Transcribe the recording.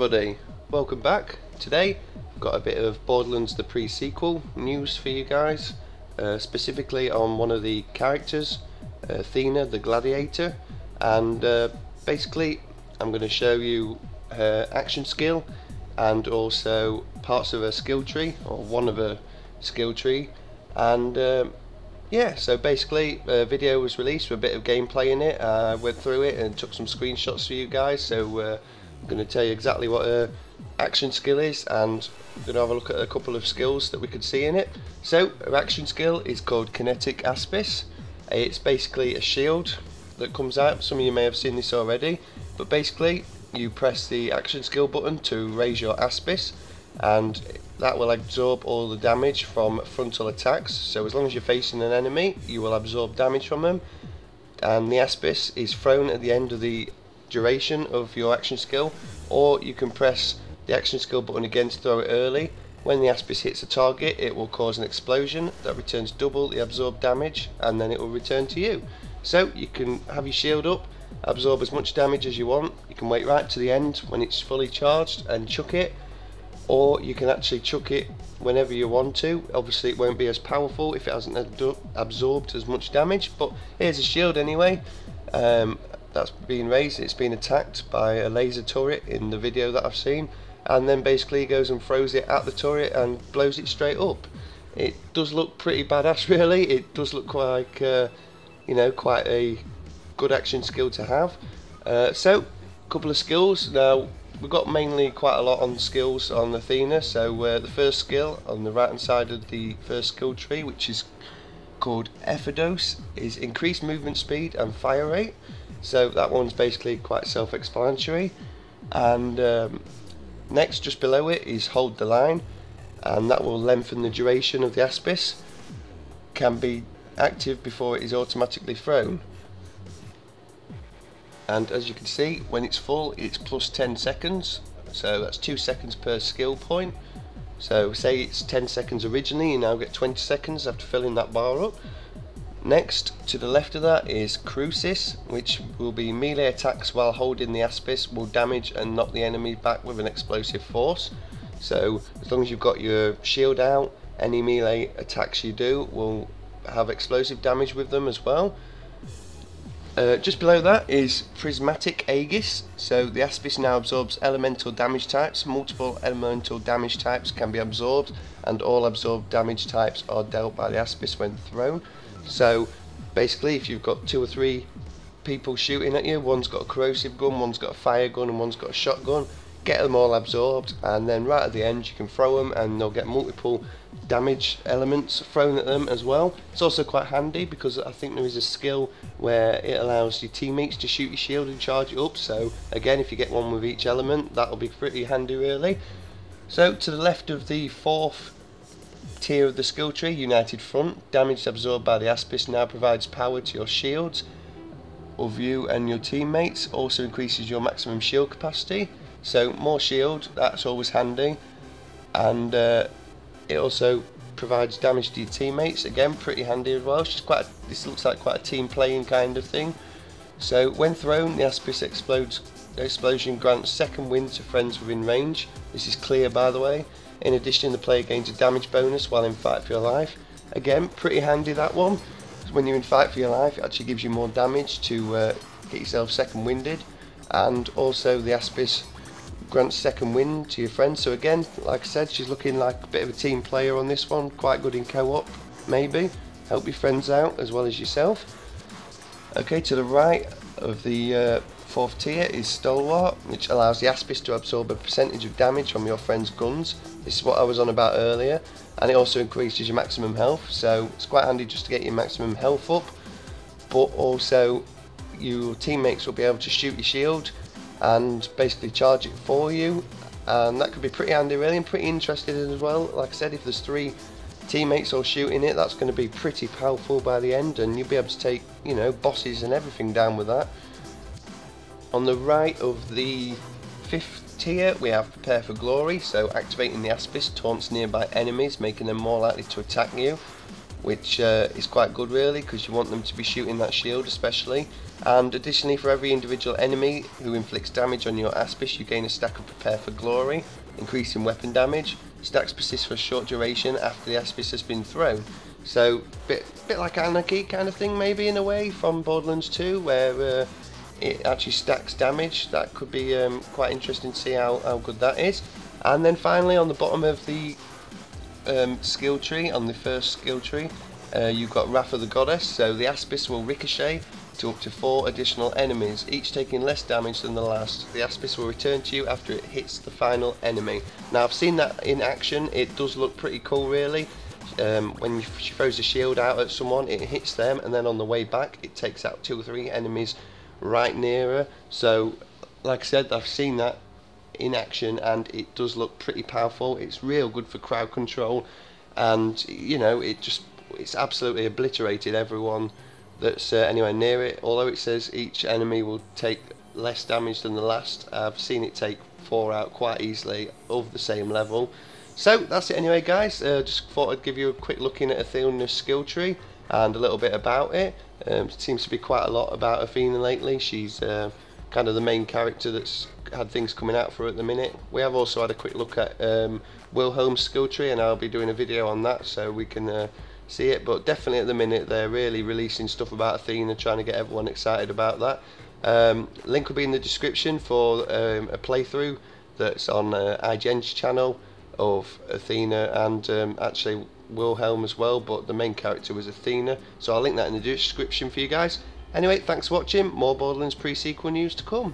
everybody, welcome back. Today I've got a bit of Borderlands the pre-sequel news for you guys, specifically on one of the characters, Athena the Gladiator, and basically I'm going to show you her action skill and also parts of her skill tree, or one of her skill tree, and yeah, so basically a video was released with a bit of gameplay in it. I went through it and took some screenshots for you guys, so I'm going to tell you exactly what her action skill is, and I'm going to have a look at a couple of skills that we could see in it. So her action skill is called Kinetic Aspis. It's basically a shield that comes out. Some of you may have seen this already, but basically you press the action skill button to raise your Aspis, and that will absorb all the damage from frontal attacks. So as long as you're facing an enemy, you will absorb damage from them, and the Aspis is thrown at the end of the duration of your action skill, or you can press the action skill button again to throw it early. When the Aspis hits a target, it will cause an explosion that returns double the absorbed damage, and then it will return to you. So you can have your shield up, absorb as much damage as you want. You can wait right to the end when it's fully charged and chuck it, or you can actually chuck it whenever you want to. Obviously it won't be as powerful if it hasn't absorbed as much damage, but here's a shield anyway. That's been raised. It's been attacked by a laser turret in the video that I've seen, and then basically he goes and throws it at the turret and blows it straight up. It does look pretty badass, really. It does look like you know, quite a good action skill to have. So a couple of skills. Now we've got mainly quite a lot on skills on Athena, so the first skill on the right hand side of the first skill tree, which is called Ephodos, is increased movement speed and fire rate. So that one's basically quite self-explanatory. And next, just below it, is hold the line, and that will lengthen the duration of the Aspis. Can be active before it is automatically thrown. And as you can see, when it's full, it's plus 10 seconds. So that's 2 seconds per skill point. So say it's 10 seconds originally, you now get 20 seconds after filling that bar up. Next, to the left of that is Krousis, which will be melee attacks while holding the Aspis will damage and knock the enemy back with an explosive force. So as long as you've got your shield out, any melee attacks you do will have explosive damage with them as well. Just below that is Prismatic Agus. So the Aspis now absorbs elemental damage types. Multiple elemental damage types can be absorbed, and all absorbed damage types are dealt by the Aspis when thrown. So basically, if you've got 2 or 3 people shooting at you, one's got a corrosive gun, one's got a fire gun, and one's got a shotgun, get them all absorbed, and then right at the end you can throw them and they'll get multiple damage elements thrown at them as well. It's also quite handy because I think there is a skill where it allows your teammates to shoot your shield and charge it up, so again, if you get one with each element, that'll be pretty handy really. So to the left of the fourth tier of the skill tree, United Front, damage absorbed by the Aspis now provides power to your shields of you and your teammates. Also increases your maximum shield capacity, so more shield, that's always handy. And it also provides damage to your teammates, again pretty handy as well. It's just this looks like quite a team playing kind of thing. So when thrown, the Aspis explosion grants second wind to friends within range. This is clear, by the way. In addition, the player gains a damage bonus while in fight for your life. Again, pretty handy that one. When you're in fight for your life, it actually gives you more damage to get yourself second winded. And also the Aspis grants second wind to your friends. So again, like I said, she's looking like a bit of a team player on this one. Quite good in co-op, maybe. Help your friends out as well as yourself. Okay, to the right of the fourth tier is Stalwart, which allows the Aspis to absorb a percentage of damage from your friend's guns. This is what I was on about earlier, and it also increases your maximum health, so it's quite handy just to get your maximum health up, but also your teammates will be able to shoot your shield and basically charge it for you, and that could be pretty handy really, and pretty interesting as well. Like I said, if there's 3 teammates all shooting it, that's going to be pretty powerful by the end, and you'll be able to take, you know, bosses and everything down with that. On the right of the 5th tier, we have Prepare for Glory. So activating the Aspis taunts nearby enemies, making them more likely to attack you. which is quite good really, because you want them to be shooting that shield especially. And additionally, for every individual enemy who inflicts damage on your Aspis, you gain a stack of Prepare for Glory, increasing weapon damage. Stacks persist for a short duration after the Aspis has been thrown. So bit like Anarchy kind of thing maybe, in a way, from Borderlands 2, where it actually stacks damage. That could be quite interesting to see how good that is. And then finally, on the bottom of the skill tree, on the first skill tree, you've got Wrath of the Goddess. So the Aspis will ricochet to up to 4 additional enemies, each taking less damage than the last. The Aspis will return to you after it hits the final enemy. Now, I've seen that in action. It does look pretty cool really. When she throws a shield out at someone, it hits them, and then on the way back it takes out 2 or 3 enemies right near her. So like I said, I've seen that in action and it does look pretty powerful. It's real good for crowd control, and you know, it's absolutely obliterated everyone that's anywhere near it. Although it says each enemy will take less damage than the last, I've seen it take 4 out quite easily of the same level. So that's it anyway, guys. Just thought I'd give you a quick look in at Athena's skill tree and a little bit about it. Seems to be quite a lot about Athena lately. She's kind of the main character that's had things coming out for her at the minute. We have also had a quick look at Wilhelm's skill tree, and I'll be doing a video on that so we can see it. But definitely at the minute they're really releasing stuff about Athena, trying to get everyone excited about that. Link will be in the description for a playthrough that's on IGN's channel of Athena and actually Wilhelm as well, but the main character was Athena, so I'll link that in the description for you guys. Anyway, thanks for watching. More Borderlands pre-sequel news to come.